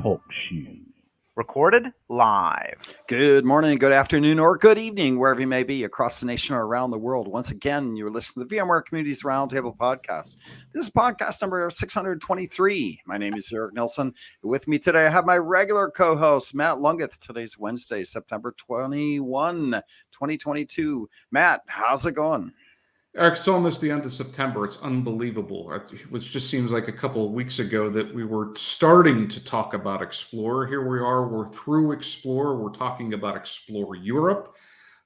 Talk Show. Recorded live. Good morning, good afternoon, or good evening, wherever you may be across the nation or around the world. Once again, you're listening to the VMware Communities Roundtable podcast. This is podcast number 623. My name is Eric Nelson. With me today, I have my regular co-host, Matt Lungeth. Today's Wednesday, September 21, 2022. Matt, how's it going? Eric, it's almost the end of September. It's unbelievable. It just seems like a couple of weeks ago that we were starting to talk about Explorer. Here we are. We're through Explorer. We're talking about Explorer Europe.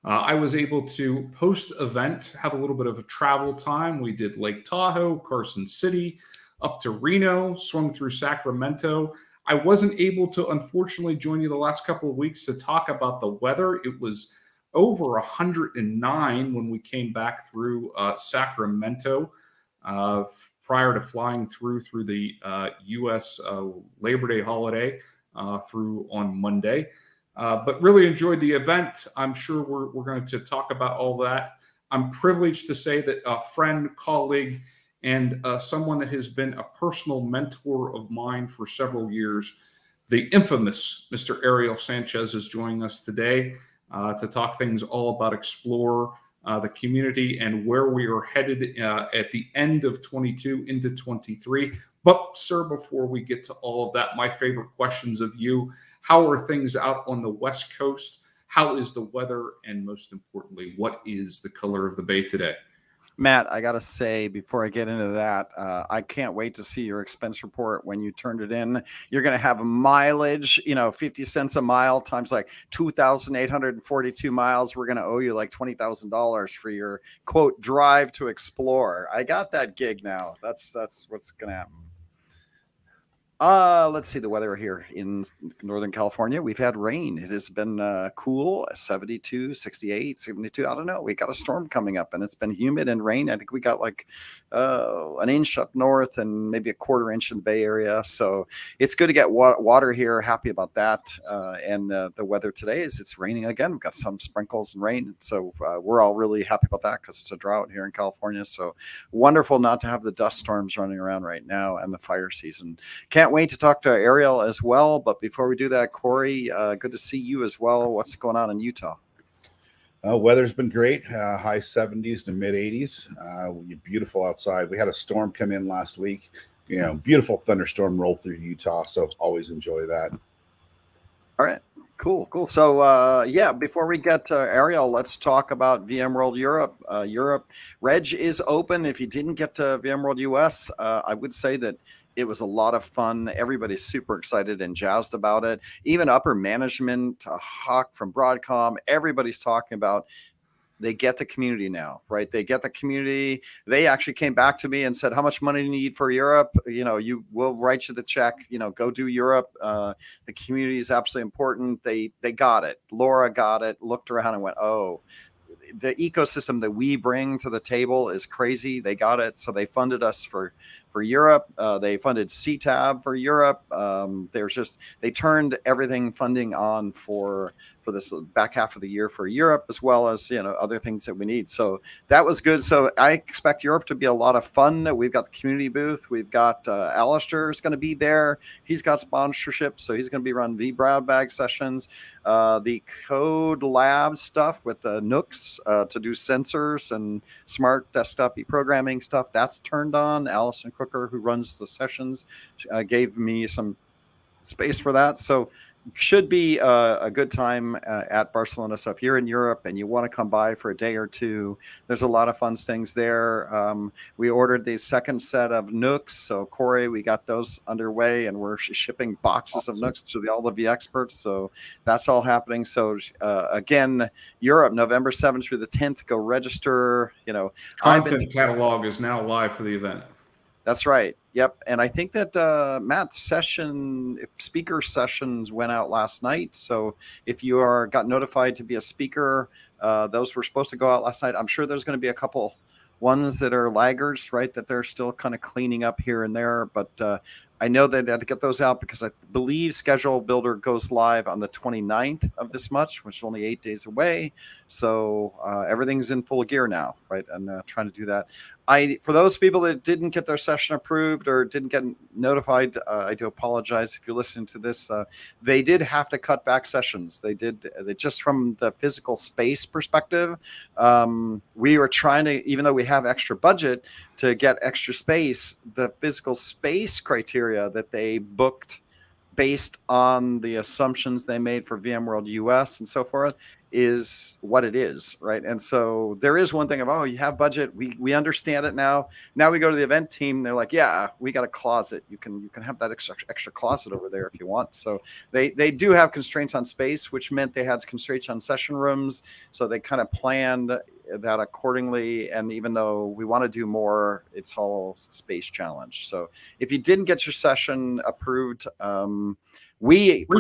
I was able to post-event, have a little bit of a travel time. We did Lake Tahoe, Carson City, up to Reno, swung through Sacramento. I wasn't able to, unfortunately, join you the last couple of weeks to talk about the weather. It was over 109 when we came back through Sacramento prior to flying through the U.S. Labor Day holiday through on Monday. But really enjoyed the event. I'm sure we're going to talk about all that. I'm privileged to say that a friend, colleague, and someone that has been a personal mentor of mine for several years, the infamous Mr. Ariel Sanchez, is joining us today to talk things all about Explorer, the community, and where we are headed at the end of 22 into 23. But, sir, before we get to all of that, my favorite questions of you: how are things out on the West Coast? How is the weather? And most importantly, what is the color of the bay today? Matt, I got to say, before I get into that, I can't wait to see your expense report when you turned it in. You're going to have mileage, 50 cents a mile times like 2,842 miles. We're going to owe you like $20,000 for your, quote, drive to explore. I got that gig now. That's what's going to happen. Let's see the weather here in Northern California. We've had rain. It has been cool, 72, 68, 72. I don't know. We got a storm coming up and it's been humid and rain. I think we got like an inch up north and maybe a quarter inch in the Bay Area. So it's good to get water here. Happy about that. And the weather today is it's raining again. We've got some sprinkles and rain. So we're all really happy about that because it's a drought here in California. So wonderful not to have the dust storms running around right now and the fire season. Can't wait to talk to Ariel as well. But before we do that, Corey, good to see you as well. What's going on in Utah? Weather's been great. High 70s to mid 80s. Beautiful outside. We had a storm come in last week. Beautiful thunderstorm roll through Utah. So always enjoy that. All right. Cool. So, before we get to Ariel, let's talk about VMworld Europe. Europe Reg is open. If you didn't get to VMworld US, I would say that it was a lot of fun. Everybody's super excited and jazzed about it. Even upper management, Hawk from Broadcom, everybody's talking about they get the community now, right? They get the community. They actually came back to me and said, how much money do you need for Europe? You will write you the check, go do Europe. The community is absolutely important. They got it. Laura got it, looked around and went, oh, the ecosystem that we bring to the table is crazy. They got it. So they funded us for Europe. They funded CTAB for Europe. They turned everything funding on for this back half of the year for Europe, as well as, other things that we need. So that was good. So I expect Europe to be a lot of fun. We've got the community booth. We've got Alistair is going to be there. He's got sponsorship. So he's going to be running vBroadbag sessions. The Code Lab stuff with the Nooks to do sensors and smart desktop programming stuff, that's turned on. Allison Crooker, who runs the sessions, gave me some space for that. So should be a good time at Barcelona. So if you're in Europe and you want to come by for a day or two, there's a lot of fun things there. We ordered the second set of Nooks. So Corey, we got those underway and we're shipping boxes of Nooks to all of the experts. So that's all happening. So again, Europe, November 7th through the 10th, go register. Content catalog is now live for the event. That's right. Yep. And I think that Matt's speaker sessions went out last night. So if you got notified to be a speaker, those were supposed to go out last night. I'm sure there's going to be a couple ones that are laggards, right, that they're still kind of cleaning up here and there. But I know they had to get those out because I believe Schedule Builder goes live on the 29th of this month, which is only 8 days away. So everything's in full gear now, right? And trying to do that. For those people that didn't get their session approved or didn't get notified, I do apologize if you're listening to this. They did have to cut back sessions. They just from the physical space perspective. We were trying to, even though we have extra budget to get extra space, the physical space criteria that they booked based on the assumptions they made for VMworld US and so forth is what it is, right? And so there is one thing of, oh, you have budget. We understand it now. Now we go to the event team. They're like, yeah, we got a closet. You can have that extra closet over there if you want. So they do have constraints on space, which meant they had constraints on session rooms. So they kind of planned that accordingly. And even though we want to do more, it's all space challenge. So if you didn't get your session approved, if you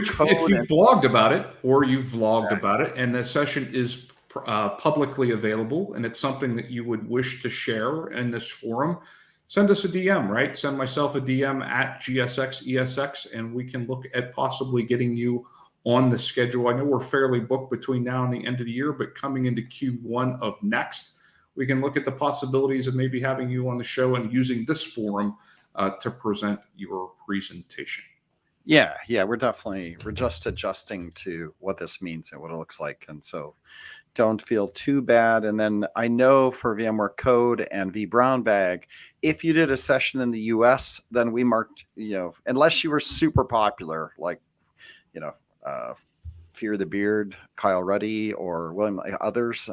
blogged about it or you vlogged about it and the session is publicly available and it's something that you would wish to share in this forum, send us a DM, right? Send myself a DM at GSXESX and we can look at possibly getting you on the schedule. I know we're fairly booked between now and the end of the year, but coming into Q1 of next, we can look at the possibilities of maybe having you on the show and using this forum to present your presentation. Yeah, we're just adjusting to what this means and what it looks like. And so don't feel too bad. And then I know for VMware Code and vBrown Bag, if you did a session in the US, then we marked, unless you were super popular, like, Fear the Beard, Kyle Ruddy, or William, others,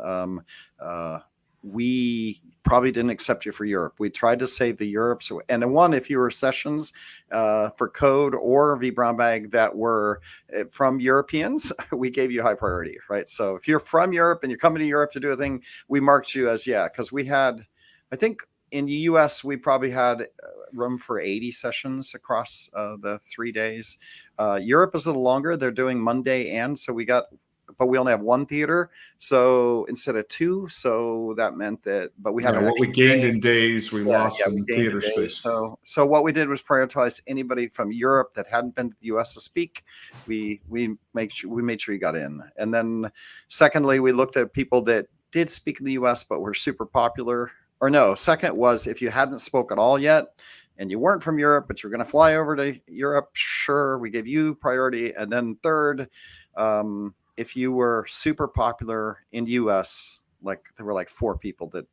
we probably didn't accept you for Europe. We tried to save the Europe. So, and if you were sessions for Code or vBrown Bag that were from Europeans, we gave you high priority, right? So if you're from Europe and you're coming to Europe to do a thing, we marked you as, because we had, I think in the US, we probably had room for 80 sessions across the 3 days. Europe is a little longer. They're doing Monday but we only have one theater, so instead of two, so that meant that. But we had what we gained in days, we lost in theater space. So what we did was prioritize anybody from Europe that hadn't been to the U.S. to speak. We made sure you got in, and then secondly, we looked at people that did speak in the U.S. but were super popular. Or no, second was if you hadn't spoke at all yet. And you weren't from Europe, but you're going to fly over to Europe, sure, we give you priority. And then third, if you were super popular in the US, like there were like 4 people that,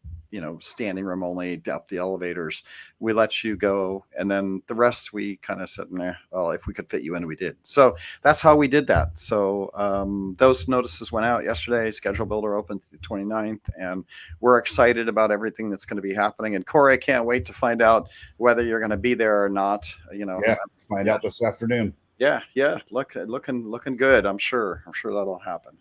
standing room only up the elevators, we let you go. And then the rest we kind of said, well, if we could fit you in, we did. So that's how we did that. So those notices went out yesterday. Schedule Builder opened the 29th, and we're excited about everything that's going to be happening. And Corey, I can't wait to find out whether you're going to be there or not. Find out this afternoon. Yeah, looking good. I'm sure that'll happen.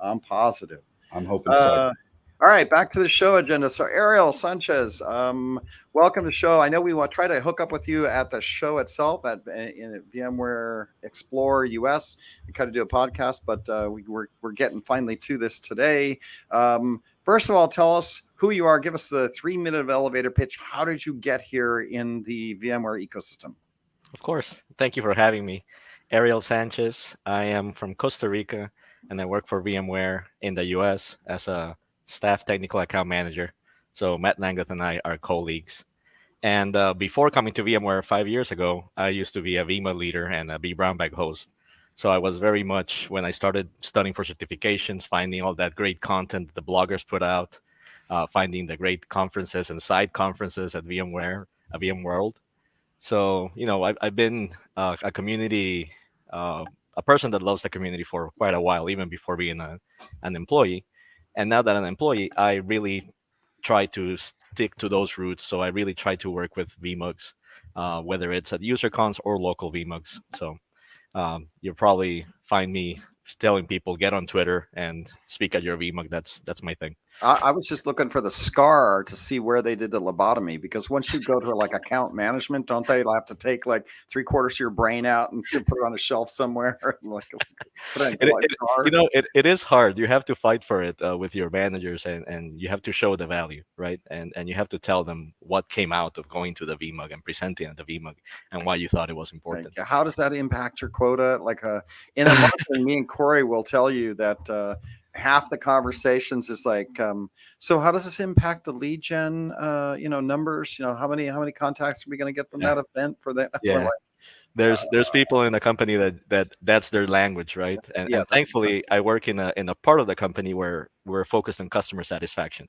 I'm positive. I'm hoping so. All right, back to the show agenda. So Ariel Sanchez, welcome to the show. I know we want to try to hook up with you at the show itself in VMware Explore US and kind of do a podcast, but we're getting finally to this today. First of all, tell us who you are. Give us the 3-minute elevator pitch. How did you get here in the VMware ecosystem? Of course. Thank you for having me. Ariel Sanchez. I am from Costa Rica, and I work for VMware in the US as a staff technical account manager. So Matt Langeth and I are colleagues. And before coming to VMware 5 years ago, I used to be a VMUG leader and a vBrown Bag host. So I was very much, when I started studying for certifications, finding all that great content the bloggers put out, finding the great conferences and side conferences at VMware, VMworld. So, I've been a community, a person that loves the community for quite a while, even before being an employee. And now that I'm an employee, I really try to stick to those roots. So I really try to work with VMUGs, whether it's at user cons or local VMUGs. So you'll probably find me telling people, get on Twitter and speak at your VMUG. That's my thing. I was just looking for the scar to see where they did the lobotomy, because once you go to like account management, don't they have to take like 3/4 of your brain out and to put it on a shelf somewhere? like put it in a jar? It is hard. You have to fight for it with your managers, and you have to show the value, right? And you have to tell them what came out of going to the VMUG and presenting at the VMUG and why you thought it was Like, important. how does that impact your quota? Like in a marketing, me and Corey will tell you that half the conversations is like, so how does this impact the lead gen numbers? How many contacts are we going to get from Yeah. that event for that? We're Yeah. like, There's people in the company that's their language, right? And that's thankfully, I work in a part of the company where we're focused on customer satisfaction.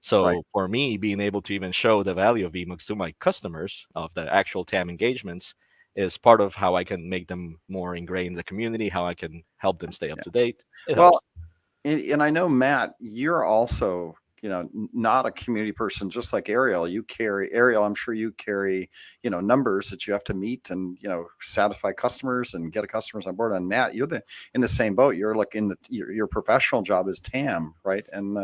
So Right. for me, being able to even show the value of VMUGs to my customers of the actual TAM engagements is part of how I can make them more ingrained in the community, how I can help them stay up Yeah. to date. It helps. Well, and I know, Matt, you're also, not a community person, just like Ariel. Ariel, I'm sure you carry, numbers that you have to meet and, satisfy customers and get customers on board. And Matt, you're in the same boat. You're like your professional job is TAM, right? And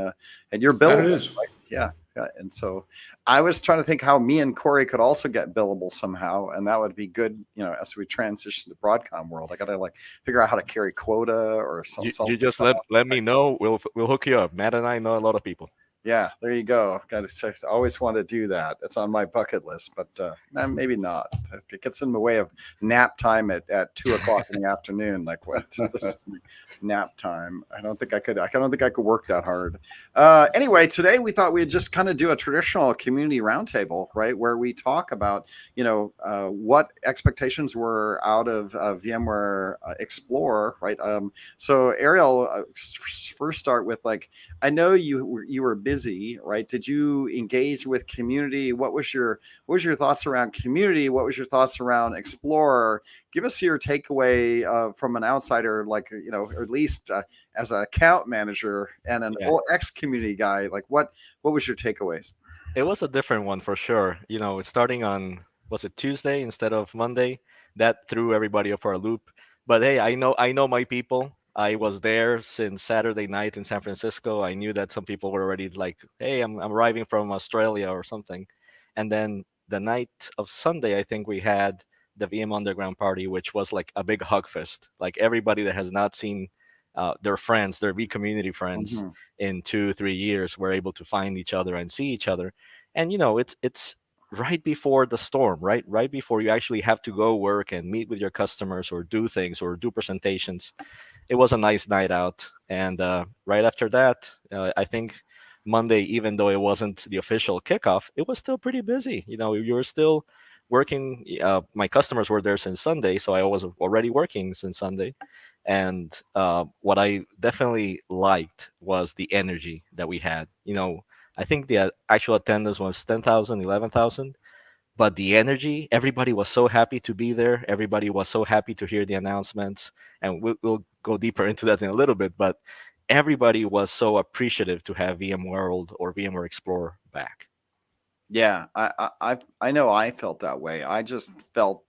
you're That billable, is. right? Yeah. And so I was trying to think how me and Corey could also get billable somehow, and that would be good, as we transition to Broadcom world. I got to figure out how to carry quota or You just let me know. We'll hook you up. Matt and I know a lot of people. Yeah, there you go. Got to always want to do that. It's on my bucket list, but maybe not. It gets in the way of nap time at 2:00 in the afternoon. Like what? Nap time. I don't think I could work that hard. Anyway, today we thought we'd just kind of do a traditional community roundtable, right, where we talk about what expectations were out of VMware Explorer, right? So Ariel, first start with I know you were busy, right? Did you engage with community? What was your thoughts around community? What was your thoughts around Explorer? Give us your takeaway from an outsider, or at least as an account manager and an ex-community guy. What was your takeaways? It was a different one for sure. It's starting on, was it Tuesday instead of Monday? That threw everybody up for a loop. But hey, I know my people. I was there since Saturday night in San Francisco. I knew that some people were already like, "Hey, I'm arriving from Australia or something." And then the night of Sunday, I think we had the VM Underground party, which was like a big hug fest. Like everybody that has not seen their friends, their V community friends, in 2-3 years, were able to find each other and see each other. And it's right before the storm, right before you actually have to go work and meet with your customers or do things or do presentations. It was a nice night out. And right after that, I think Monday, even though it wasn't the official kickoff, it was still pretty busy. You were still working. My customers were there since Sunday, so I was already working since Sunday. And what I definitely liked was the energy that we had. I think the actual attendance was 10,000, 11,000, but the energy, everybody was so happy to be there. Everybody was so happy to hear the announcements. And we'll go deeper into that in a little bit, but everybody was so appreciative to have VMworld or VMware Explorer back. Yeah, I know I felt that way. I just felt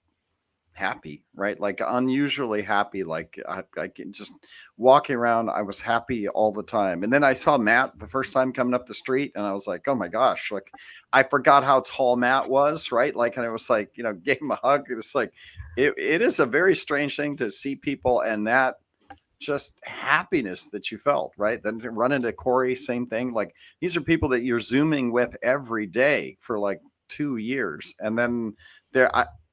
happy, right? Like unusually happy. Like I can just walking around, I was happy all the time. And then I saw Matt the first time coming up the street, and I was like, oh my gosh, like I forgot how tall Matt was, right? Like, and it was like, gave him a hug. It was like, it is a very strange thing to see people and that just happiness that you felt, right? Then to run into Corey, same thing. Like these are people that you're Zooming with every day for like 2 years. And then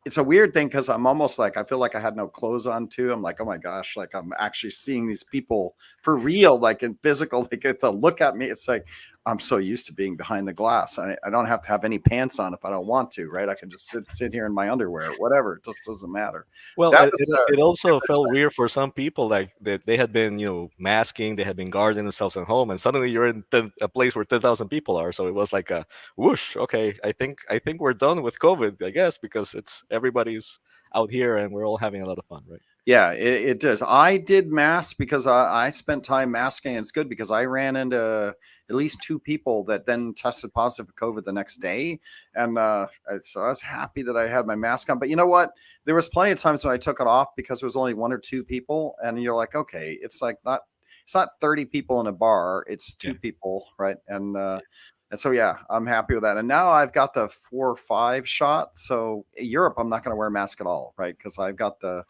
it's a weird thing because I'm almost like, I feel like I had no clothes on too. I'm like, oh my gosh, like I'm actually seeing these people for real, like in physical, they get to look at me. It's like, I'm so used to being behind the glass. I don't have to have any pants on if I don't want to, right? I can just sit here in my underwear, whatever. It just doesn't matter. Well, That it, was it, it also felt weird for some people, like they had been, masking, they had been guarding themselves at home, and suddenly you're in a place where 10,000 people are. So it was like a whoosh. Okay, I think we're done with COVID, I guess, because everybody's out here and we're all having a lot of fun, right? Yeah, it does. I did mask because I spent time masking. And it's good because I ran into at least 2 people that then tested positive for COVID the next day. And so I was happy that I had my mask on. But you know what? There was plenty of times when I took it off because there was only 1 or 2 people. And you're like, okay, it's like not it's not 30 people in a bar, it's two Yeah. people, right? And so yeah, I'm happy with that. And now I've got the 4 or 5 shot. So in Europe, I'm not going to wear a mask at all, right? Because I've got the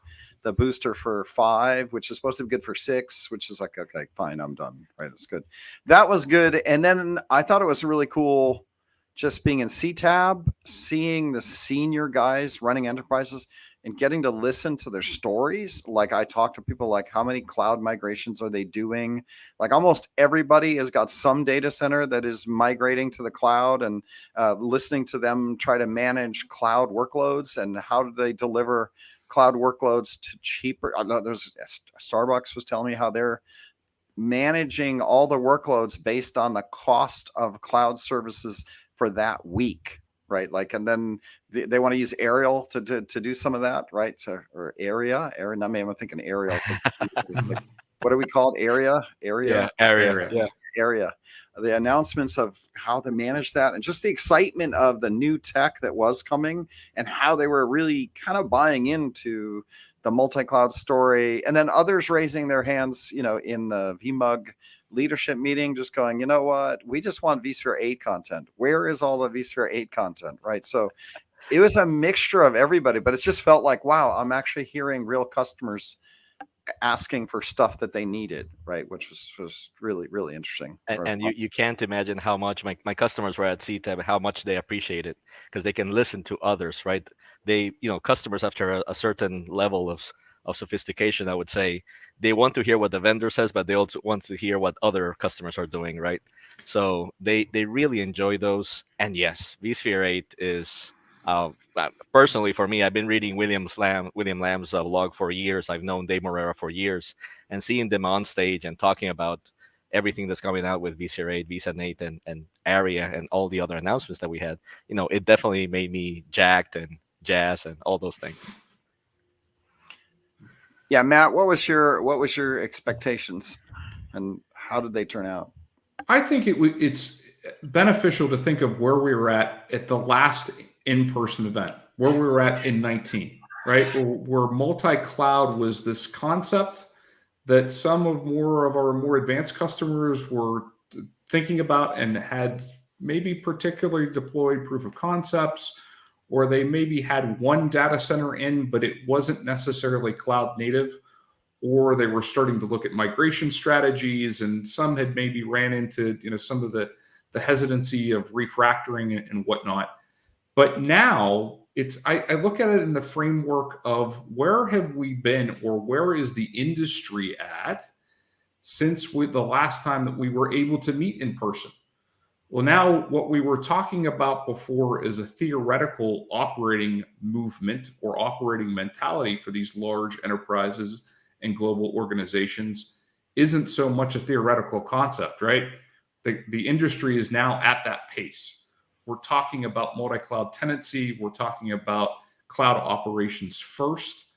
booster for 5, which is supposed to be good for 6, which is like, okay, fine, I'm done, right? It's good. That was good. And then I thought it was really cool just being in CTAB, seeing the senior guys running enterprises and getting to listen to their stories. Like I talk to people like, how many cloud migrations are they doing? Like almost everybody has got some data center that is migrating to the cloud, and listening to them try to manage cloud workloads and how do they deliver cloud workloads to cheaper. There's Starbucks was telling me how they're managing all the workloads based on the cost of cloud services for that week, right? Like, and then they want to use Ariel to do some of that, right? So, or Area, not maybe I'm thinking Ariel. It's like, what do we call it? Area. Area. Yeah. Area. The announcements of how to manage that, and just the excitement of the new tech that was coming, and how they were really kind of buying into the multi-cloud story. And then others raising their hands, in the VMUG leadership meeting, just going, you know what, we just want vSphere 8 content. Where is all the vSphere 8 content, right? So it was a mixture of everybody, but it just felt like, wow, I'm actually hearing real customers asking for stuff that they needed, right? Which was really, really interesting. And you can't imagine how much my customers were at CTAB, how much they appreciate it, because they can listen to others, right? They, customers after a certain level of sophistication, I would say, they want to hear what the vendor says, but they also want to hear what other customers are doing, right? So they really enjoy those. And yes, vSphere 8 is, personally for me, I've been reading William Lamb's blog for years. I've known Dave Morera for years, and seeing them on stage and talking about everything that's coming out with vSphere 8, vSAN 8, and Aria, and all the other announcements that we had, it definitely made me jacked and jazz and all those things. Yeah, Matt, what was your expectations, and how did they turn out? I think it's beneficial to think of where we were at the last in-person event, where we were at in 19, right? Where multi-cloud was this concept that some of our more advanced customers were thinking about and had maybe particularly deployed proof of concepts, or they maybe had one data center in, but it wasn't necessarily cloud native, or they were starting to look at migration strategies, and some had maybe ran into some of the hesitancy of refactoring and whatnot. But now I look at it in the framework of where have we been, or where is the industry at since the last time that we were able to meet in person? Well, now what we were talking about before is a theoretical operating movement or operating mentality for these large enterprises and global organizations isn't so much a theoretical concept, right? The industry is now at that pace. We're talking about multi-cloud tenancy. We're talking about cloud operations first,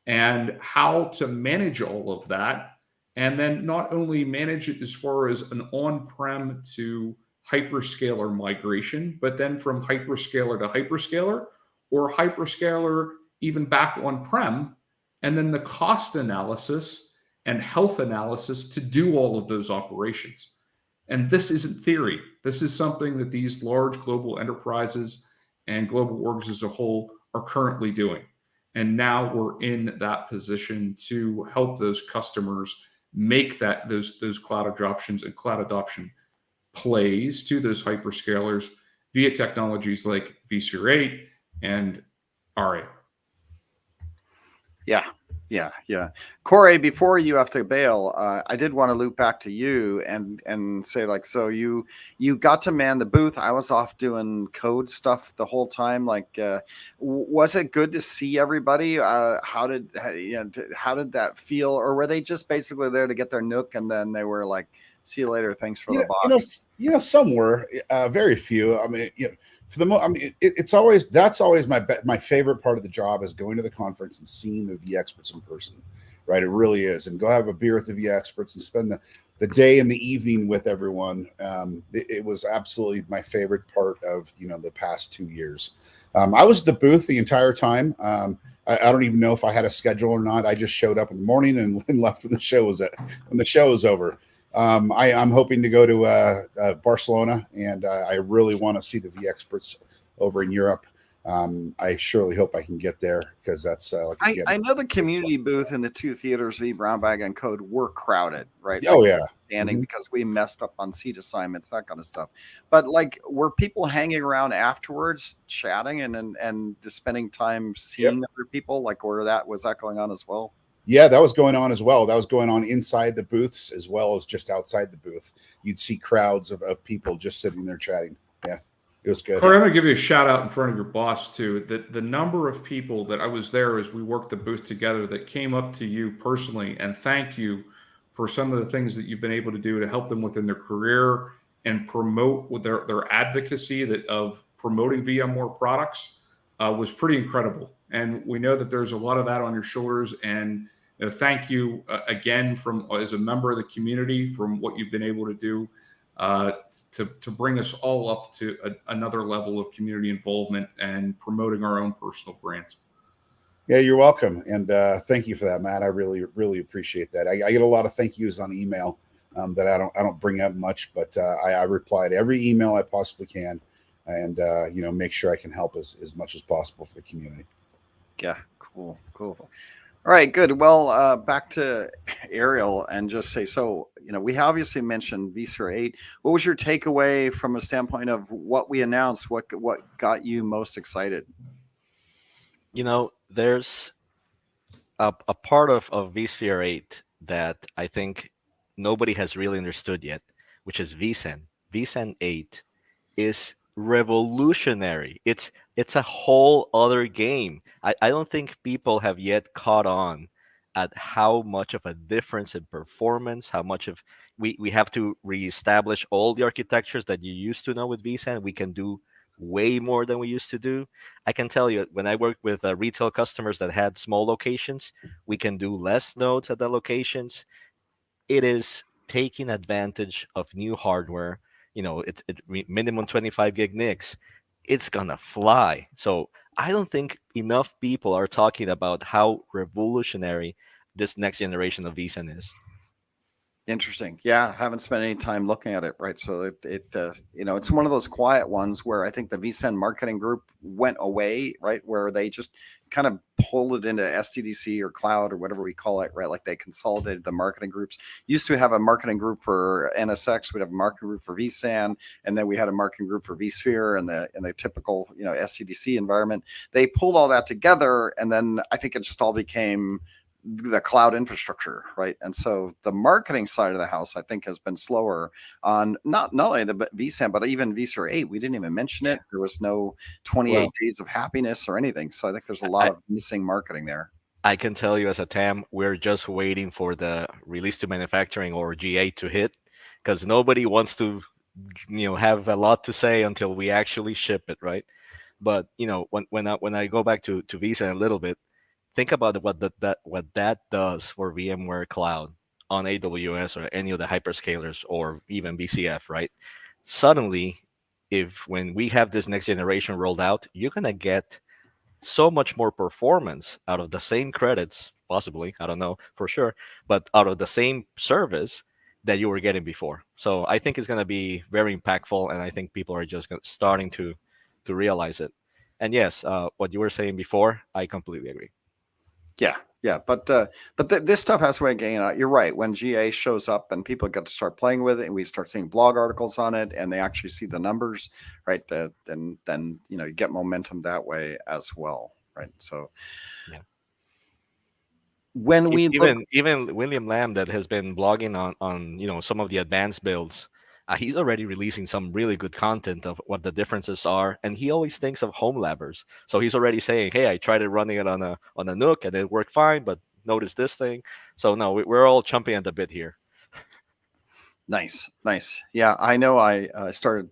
and how to manage all of that. And then not only manage it as far as an on-prem to hyperscaler migration, but then from hyperscaler to hyperscaler, or hyperscaler even back on-prem, and then the cost analysis and health analysis to do all of those operations. And this isn't theory. This is something that these large global enterprises and global orgs as a whole are currently doing. And now we're in that position to help those customers make those cloud adoptions and cloud adoption plays to those hyperscalers via technologies like vSphere 8 and Ariel. Yeah. Corey, before you have to bail, I did want to loop back to you and say, like, so you got to man the booth. I was off doing code stuff the whole time. Like, was it good to see everybody? How did that feel? Or were they just basically there to get their nook, and then they were like, see you later, thanks for the box? Some were, very few. I mean, for the that's always my favorite part of the job, is going to the conference and seeing the vExperts in person, right? It really is. And go have a beer with the vExperts and spend the day and the evening with everyone. It was absolutely my favorite part of the past 2 years. I was at the booth the entire time. I don't even know if I had a schedule or not. I just showed up in the morning and left when the show was over. I'm hoping to go to Barcelona, and I really want to see the V experts over in Europe. I surely hope I can get there because that's like I know the community booth in the two theaters, V Brown Bag and Code, were crowded, right? Oh like, yeah, standing because we messed up on seat assignments, that kind of stuff. But like, were people hanging around afterwards, chatting and just spending time seeing other people? Like, was that going on as well? Yeah, that was going on as well. That was going on inside the booths as well as just outside the booth. You'd see crowds of people just sitting there chatting. Yeah, it was good. Corey, I'm going to give you a shout out in front of your boss too. The number of people that I was there as we worked the booth together that came up to you personally and thanked you for some of the things that you've been able to do to help them within their career and promote with their advocacy of promoting VMware products was pretty incredible. And we know that there's a lot of that on your shoulders. And thank you again from as a member of the community from what you've been able to do to bring us all up to another level of community involvement and promoting our own personal brands. Yeah, you're welcome, and thank you for that, Matt. I really, really appreciate that. I get a lot of thank yous on email that I don't bring up much, but I reply to every email I possibly can, and make sure I can help as much as possible for the community. Yeah, cool. All right, good. Well, back to Ariel and just say, so, we obviously mentioned vSphere 8. What was your takeaway from a standpoint of what we announced? What got you most excited? There's a part of vSphere 8 that I think nobody has really understood yet, which is vSAN. vSAN 8 is revolutionary. It's a whole other game. I don't think people have yet caught on at how much of a difference in performance, how much of we have to reestablish all the architectures that you used to know with vSAN. We can do way more than we used to do. I can tell you, when I worked with retail customers that had small locations, we can do less nodes at the locations. It is taking advantage of new hardware. It's minimum 25 gig NICs. It's gonna fly. So I don't think enough people are talking about how revolutionary this next generation of vSAN is. Interesting. Yeah, haven't spent any time looking at it, right? So it's one of those quiet ones where I think the vSAN marketing group went away, right? Where they just kind of pulled it into SDDC or cloud or whatever we call it, right? Like they consolidated the marketing groups. Used to have a marketing group for NSX, we'd have a marketing group for vSAN, and then we had a marketing group for vSphere and the typical SDDC environment. They pulled all that together, and then I think it just all became the cloud infrastructure, right? And so the marketing side of the house, I think, has been slower on not only the vSAN, but even vSphere 8. We didn't even mention it. There was no 28 days of happiness or anything. So I think there's a lot of missing marketing there. I can tell you as a TAM, we're just waiting for the release to manufacturing or GA to hit, because nobody wants to, have a lot to say until we actually ship it, right? But when I go back to vSAN a little bit, think about what that does for VMware Cloud on AWS or any of the hyperscalers or even VCF, right? Suddenly, when we have this next generation rolled out, you're gonna get so much more performance out of the same credits, possibly, I don't know for sure, but out of the same service that you were getting before. So I think it's gonna be very impactful, and I think people are just starting to realize it. And yes, what you were saying before, I completely agree. Yeah, but this stuff has a way of getting out. You're right. When GA shows up and people get to start playing with it, and we start seeing blog articles on it, and they actually see the numbers, right? Then you get momentum that way as well, right? So yeah. When we even William Lamb, that has been blogging on some of the advanced builds, he's already releasing some really good content of what the differences are, and he always thinks of home labbers. So he's already saying, "Hey, I tried it running it on a NUC and it worked fine, but notice this thing." So no, we're all chomping at the bit here. Nice. Yeah, I know. I started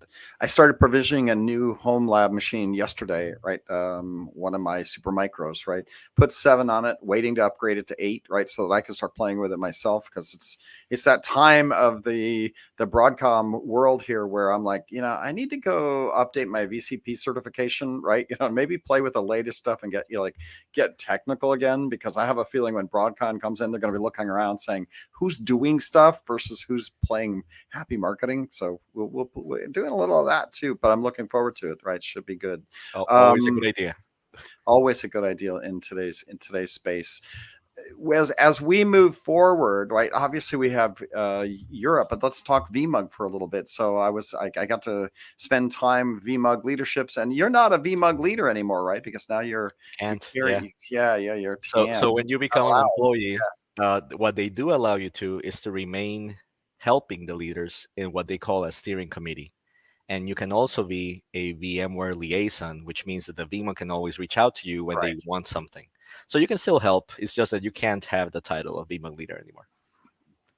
provisioning a new home lab machine yesterday, right? One of my super micros, right? Put 7 on it, waiting to upgrade it to 8, right? So that I can start playing with it myself, because that time of the Broadcom world here where I'm like, I need to go update my VCP certification, right? Maybe play with the latest stuff and get technical again, because I have a feeling when Broadcom comes in, they're going to be looking around saying who's doing stuff versus who's playing happy marketing. So we're doing a little of that too, but I'm looking forward to it. Right, should be good. Always a good idea. Always a good idea in today's space. As we move forward, right? Obviously, we have Europe, but let's talk VMUG for a little bit. So I got to spend time VMUG leaderships, and you're not a VMUG leader anymore, right? Because now you're you're So when you become an employee, what they do allow you to is to remain helping the leaders in what they call a steering committee. And you can also be a VMware liaison, which means that the VMUG can always reach out to you when they want something. So you can still help. It's just that you can't have the title of VMUG leader anymore.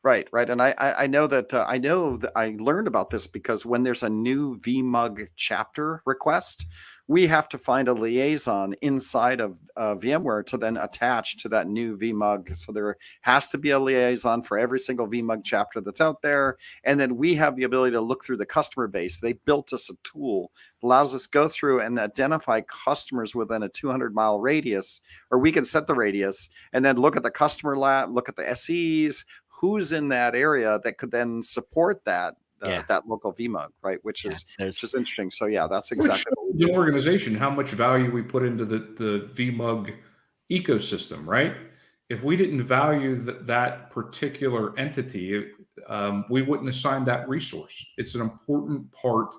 Right. And I know that I learned about this because when there's a new VMUG chapter request, we have to find a liaison inside of VMware to then attach to that new VMUG. So there has to be a liaison for every single VMUG chapter that's out there. And then we have the ability to look through the customer base. They built us a tool that allows us to go through and identify customers within a 200-mile radius, or we can set the radius and then look at the customer lab, look at the SEs, who's in that area that could then support that local VMUG, right? Which is just interesting. So that's exactly the organization, how much value we put into the VMUG ecosystem, right? If we didn't value that particular entity, we wouldn't assign that resource. It's an important part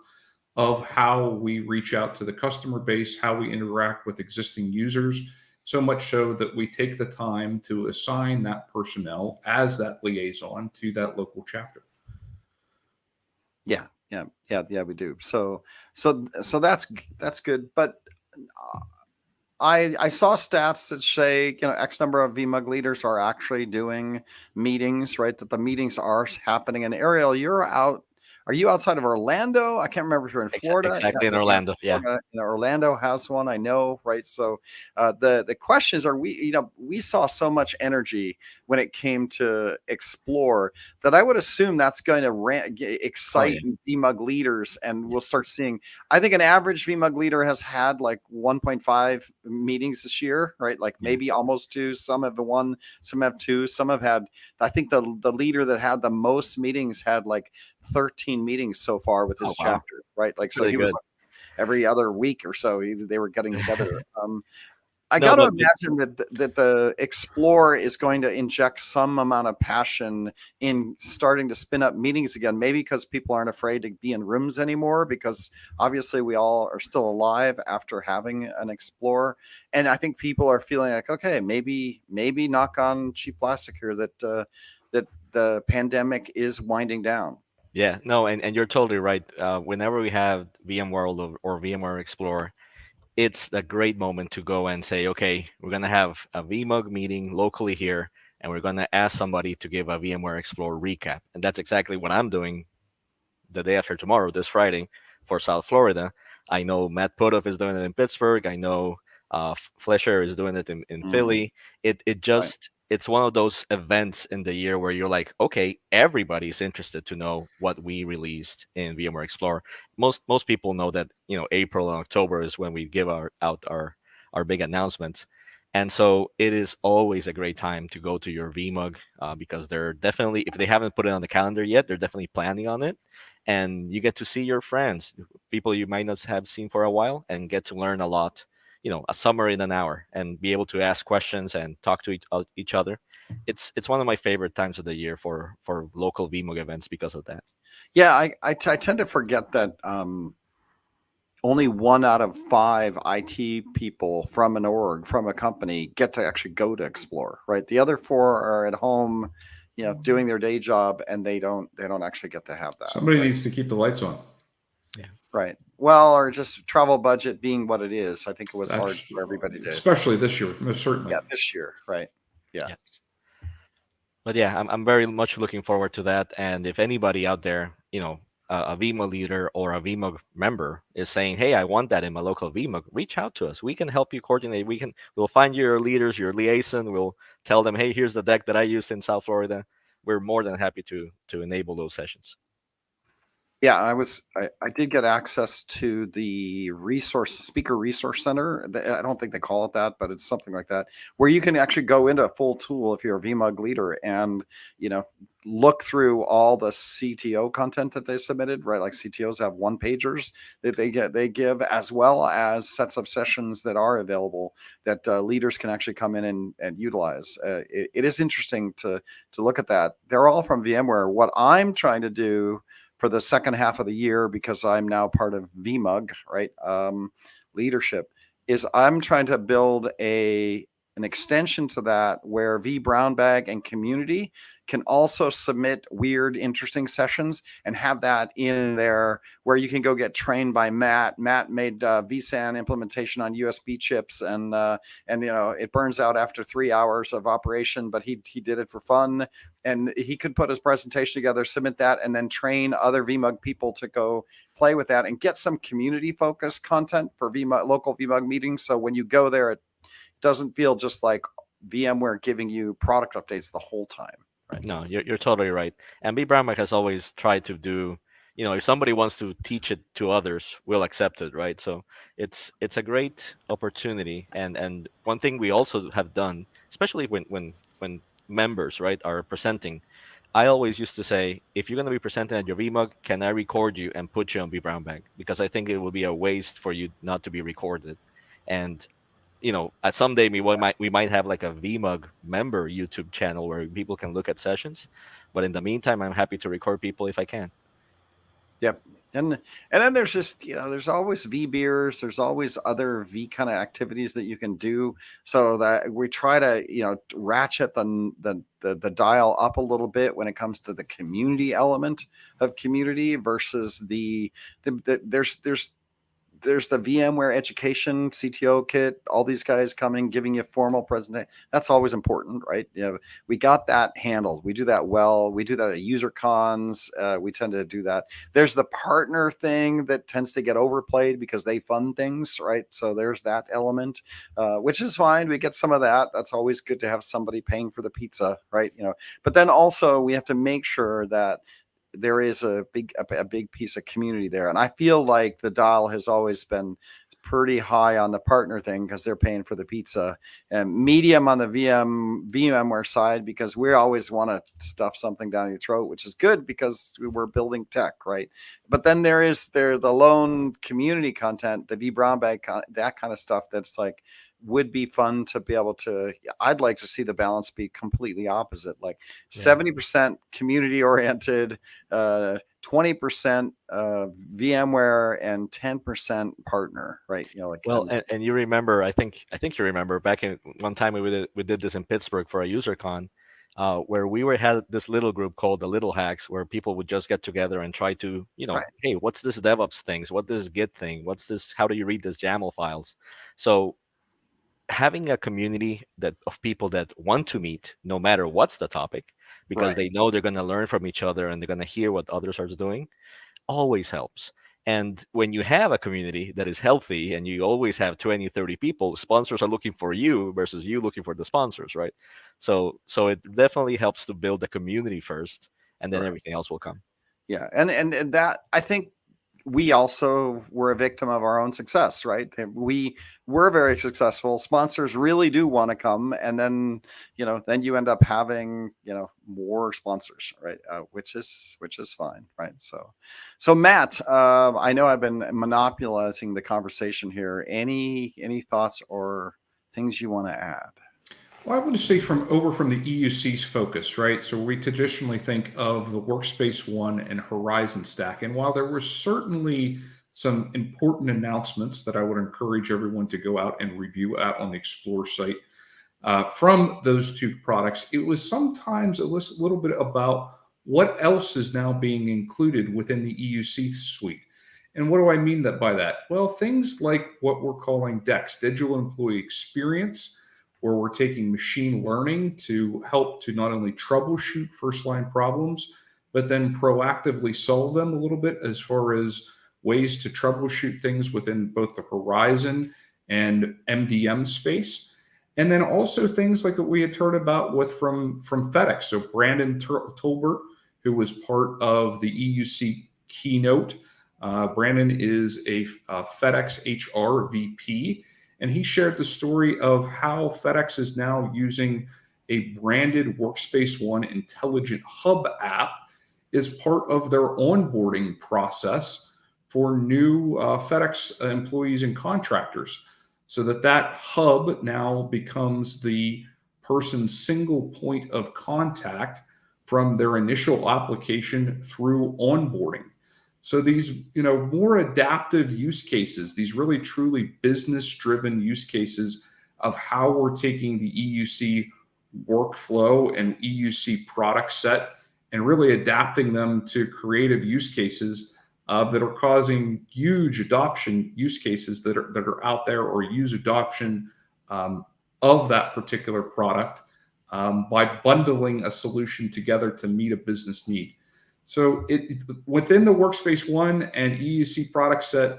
of how we reach out to the customer base, how we interact with existing users. So much so that we take the time to assign that personnel as that liaison to that local chapter. Yeah, we do. So that's good. But I saw stats that say X number of VMUG leaders are actually doing meetings, right? That the meetings are happening. And Ariel, you're out. Are you outside of Orlando? I can't remember if you're in Florida. Exactly, in Orlando. Florida, Orlando has one, I know, right? So the question is, are we, we saw so much energy when it came to Explore that I would assume that's going to excite VMUG leaders, and we'll start seeing, I think an average VMUG leader has had like 1.5 meetings this year, right? Like maybe almost 2. Some have 1, some have 2, some have had, I think the leader that had the most meetings had like 13 meetings so far with his chapter, right? Like, so really he was like every other week or so they were getting together. I got to imagine that the Explore is going to inject some amount of passion in starting to spin up meetings again, maybe because people aren't afraid to be in rooms anymore, because obviously we all are still alive after having an Explore. And I think people are feeling like, okay, maybe knock on cheap plastic here that the pandemic is winding down. Yeah, no, and you're totally right. Whenever we have VMworld or VMware Explorer, it's a great moment to go and say, okay, we're going to have a VMUG meeting locally here, and we're going to ask somebody to give a VMware Explorer recap. And that's exactly what I'm doing the day after tomorrow, this Friday, for South Florida. I know Matt Podov is doing it in Pittsburgh. I know Flesher is doing it in Philly. It's one of those events in the year where you're like, okay, everybody's interested to know what we released in VMware Explorer. Most people know that April and October is when we give out our big announcements, and so it is always a great time to go to your VMUG because they're definitely, if they haven't put it on the calendar yet, they're definitely planning on it, and you get to see your friends, people you might not have seen for a while, and get to learn a lot. A summary in an hour, and be able to ask questions and talk to each other. It's one of my favorite times of the year for local VMUG events because of that. Yeah, I tend to forget that only 1 out of 5 IT people from a company get to actually go to Explore, right? The other 4 are at home, doing their day job, and they don't actually get to have that. Somebody needs to keep the lights on. Yeah. Right. Well, or just travel budget being what it is. I think it was hard for everybody to, especially this year, most certainly. Yeah, this year, right? Yeah. Yes. But yeah, I'm very much looking forward to that. And if anybody out there, a VMUG leader or a VMUG member is saying, "Hey, I want that in my local VMUG," reach out to us. We can help you coordinate. We'll find your leaders, your liaison. We'll tell them, "Hey, here's the deck that I used in South Florida. we're more than happy to enable those sessions. Yeah, I did get access to the speaker resource center. I don't think they call it that, but it's something like that, where you can actually go into a full tool if you're a VMUG leader and, look through all the CTO content that they submitted, right? Like CTOs have one pagers that they give, as well as sets of sessions that are available that leaders can actually come in and utilize. It is interesting to look at that. They're all from VMware. What I'm trying to do for the second half of the year, because I'm now part of VMUG, right? Leadership, is I'm trying to build an extension to that where vBrownBag and community can also submit weird, interesting sessions and have that in there where you can go get trained by Matt. Matt made vSAN implementation on USB chips, and it burns out after 3 hours of operation, but he did it for fun. And he could put his presentation together, submit that, and then train other VMUG people to go play with that and get some community-focused content for local VMUG meetings. So when you go there, it doesn't feel just like VMware giving you product updates the whole time. Right? No, you're totally right. And vBrownBag has always tried to do, if somebody wants to teach it to others, we'll accept it, right? So it's a great opportunity. And one thing we also have done, especially when members, right, are presenting, I always used to say, if you're going to be presenting at your VMUG, can I record you and put you on vBrownBag? Because I think it will be a waste for you not to be recorded. And at someday we might have like a VMUG member YouTube channel where people can look at sessions. But in the meantime, I'm happy to record people if I can. Yep. And then there's just, there's always V beers. There's always other V kind of activities that you can do, so that we try to, ratchet the dial up a little bit when it comes to the community element of community versus there's the VMware education CTO kit, all these guys coming, giving you formal presentation. That's always important, right? We got that handled. We do that well. We do that at user cons. We tend to do that. There's the partner thing that tends to get overplayed because they fund things, right? So there's that element, which is fine. We get some of that. That's always good to have somebody paying for the pizza, right? But then also we have to make sure that there is a big piece of community there. And I feel like the dial has always been pretty high on the partner thing because they're paying for the pizza, and medium on the VMware side because we always want to stuff something down your throat, which is good because we're building tech, right? But then there's the lone community content, the vBrownBag, that kind of stuff that's like would be fun to be able to. I'd like to see the balance be completely opposite, like 70% community oriented, 20% VMware, and 10% partner, right? And you remember, I think you remember back in one time we did this in Pittsburgh for a user con, where we had this little group called the Little Hacks, where people would just get together and try to, Right. Hey, what's this DevOps things? What this Git thing? What's this? How do you read this YAML files? So having a community of people that want to meet no matter what's the topic, because they know they're going to learn from each other and they're going to hear what others are doing, always helps. And when you have a community that is healthy and you always have 20, 30 people, sponsors are looking for you versus you looking for the sponsors, right? So it definitely helps to build the community first, and then everything else will come. Yeah. And that, I think, we also were a victim of our own success, right? We were very successful. Sponsors really do want to come. And then, then you end up having, more sponsors, right? Which is fine, right? So Matt, I know I've been monopolizing the conversation here. Any thoughts or things you want to add? Well, I want to say from the EUC's focus, right? So we traditionally think of the Workspace ONE and Horizon Stack. And while there were certainly some important announcements that I would encourage everyone to go out and review out on the Explore site from those two products, it was sometimes a little bit about what else is now being included within the EUC suite. And what do I mean by that? Well, things like what we're calling DEX, Digital Employee Experience, where we're taking machine learning to help to not only troubleshoot first-line problems, but then proactively solve them a little bit as far as ways to troubleshoot things within both the Horizon and MDM space. And then also things like that we had heard about from FedEx. So Brandon Tolbert, who was part of the EUC keynote. Brandon is a FedEx HR VP, and he shared the story of how FedEx is now using a branded Workspace ONE Intelligent Hub app as part of their onboarding process for new FedEx employees and contractors, so that hub now becomes the person's single point of contact from their initial application through onboarding. So these, more adaptive use cases, these really truly business-driven use cases of how we're taking the EUC workflow and EUC product set and really adapting them to creative use cases that are causing huge adoption use cases that are out there, or use adoption of that particular product by bundling a solution together to meet a business need. So within the Workspace ONE and EUC product set,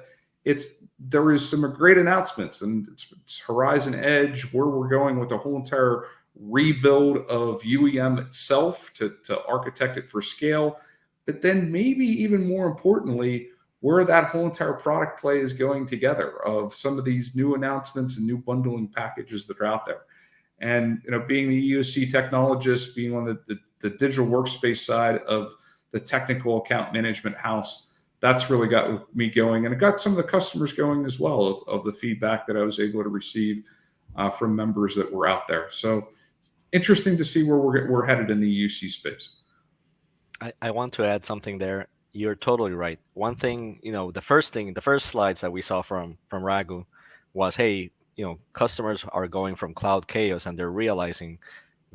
there is some great announcements, and it's Horizon Edge, where we're going with a whole entire rebuild of UEM itself to architect it for scale. But then maybe even more importantly, where that whole entire product play is going together of some of these new announcements and new bundling packages that are out there. And being the EUC technologist, being on the digital workspace side of the technical account management house, that's really got me going, and it got some of the customers going as well of the feedback that I was able to receive from members that were out there. So interesting to see where we're headed in the EUC space. I want to add something there. You're totally right. One thing, the first slides that we saw from Raghu was, hey, customers are going from cloud chaos and they're realizing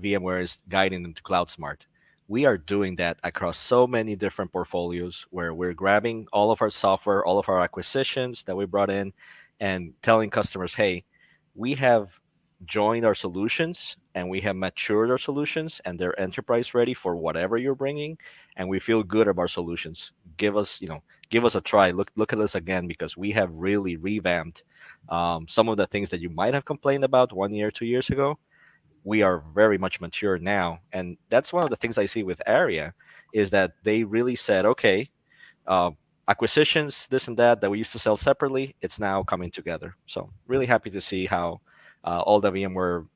VMware is guiding them to cloud smart. We are doing that across so many different portfolios, where we're grabbing all of our software, all of our acquisitions that we brought in, and telling customers, hey, we have joined our solutions and we have matured our solutions, and they're enterprise ready for whatever you're bringing, and we feel good about our solutions. Give us a try. Look at us again, because we have really revamped some of the things that you might have complained about 1 year, 2 years ago. We are very much mature now, and that's one of the things I see with Ariel, is that they really said, okay, acquisitions, this and that we used to sell separately, it's now coming together. So really happy to see how all the VMware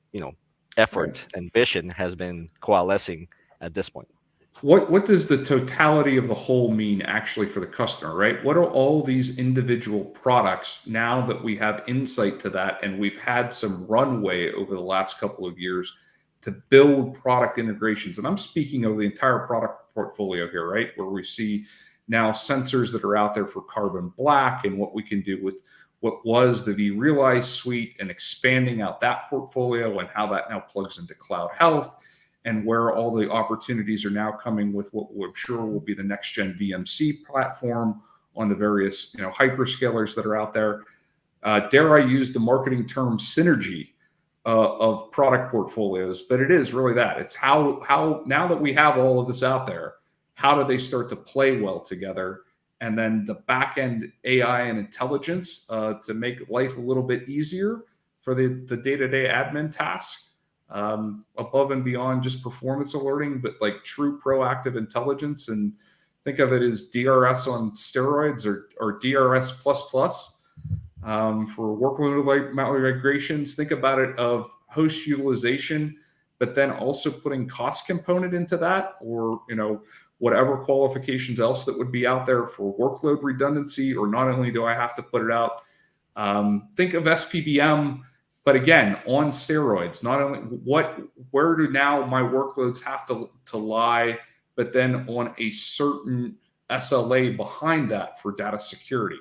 effort and vision has been coalescing at this point. What does the totality of the whole mean actually for the customer, right? What are all these individual products now that we have insight to that, and we've had some runway over the last couple of years to build product integrations? And I'm speaking of the entire product portfolio here, right? Where we see now sensors that are out there for carbon black, and what we can do with what was the vRealize suite, and expanding out that portfolio, and how that now plugs into cloud health, and where all the opportunities are now coming with what I'm sure will be the next gen VMC platform on the various hyperscalers that are out there. Dare I use the marketing term synergy of product portfolios, but it is really that. It's how now that we have all of this out there, how do they start to play well together? And then the back end AI and intelligence to make life a little bit easier for the day-to-day admin tasks. Above and beyond just performance alerting, but like true proactive intelligence. And think of it as DRS on steroids, or DRS for workload migrations. Think about it of host utilization, but then also putting cost component into that, or whatever qualifications else that would be out there for workload redundancy, or not only do I have to put it out, think of SPBM, but again, on steroids. Not only where do now my workloads have to lie, but then on a certain SLA behind that for data security.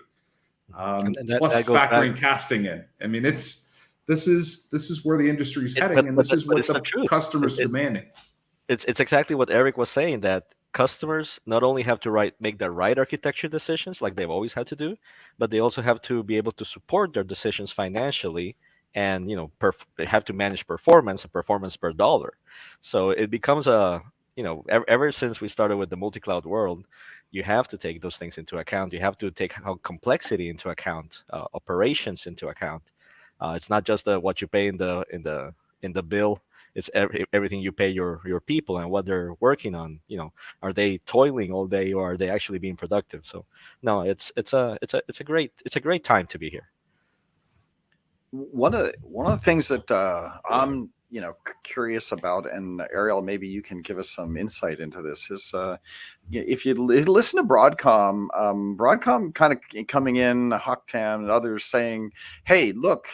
Plus that factoring casting in. I mean, this is where the industry is heading, and this is what the customers are demanding. It's exactly what Eric was saying, that customers not only have to make the right architecture decisions like they've always had to do, but they also have to be able to support their decisions financially, and they have to manage performance per dollar. So it becomes ever since we started with the multi-cloud world, you have to take those things into account. You have to take complexity into account, operations into account. It's not just what you pay in the bill. It's everything you pay your people and what they're working on. Are they toiling all day or are they actually being productive? So no, it's a great time to be here. One of the things that I'm curious about, and Ariel, maybe you can give us some insight into this, is if you listen to Broadcom, Broadcom kind of coming in, Hucktam and others saying, "Hey, look,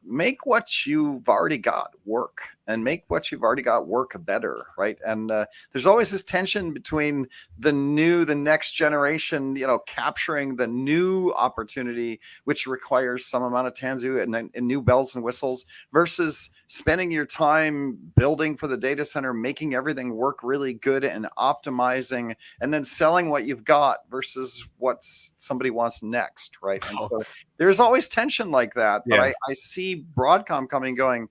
make what you've already got work, and make what you've already got work better," right? And there's always this tension between the next generation, capturing the new opportunity, which requires some amount of Tanzu and new bells and whistles, versus spending your time building for the data center, making everything work really good and optimizing, and then selling what you've got versus what somebody wants next, right? And so there's always tension like that. But Yeah. I see Broadcom coming going,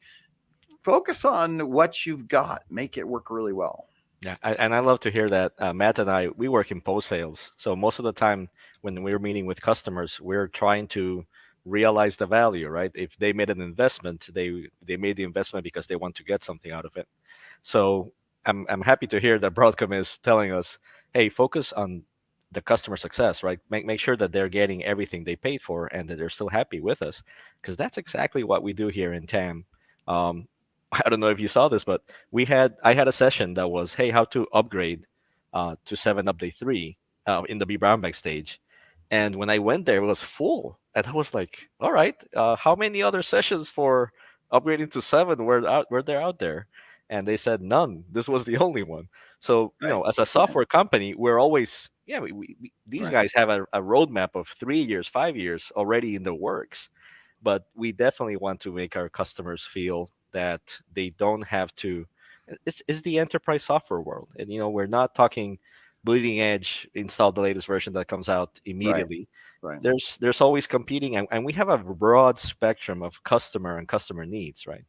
focus on what you've got, make it work really well. Yeah, and I love to hear that. Matt and I, we work in post sales, so most of the time when we're meeting with customers, we're trying to realize the value, right? If they made an investment, they made the investment because they want to get something out of it. So I'm happy to hear that Broadcom is telling us, hey, focus on the customer success, right? Make sure that they're getting everything they paid for and that they're still happy with us, because that's exactly what we do here in TAM. Um, I don't know if you saw this, but I had a session that was, hey, how to upgrade to 7 Update 3 in the B Brown Bag stage. And when I went there, it was full. And I was like, all right, how many other sessions for upgrading to 7 were there out there? And they said none. This was the only one. So, as a software company, we're always, these guys have a roadmap of 3 years, 5 years already in the works. But we definitely want to make our customers feel that they don't have to. It's the enterprise software world, and we're not talking bleeding edge, install the latest version that comes out immediately. Right. There's always competing, and we have a broad spectrum of customer needs, right?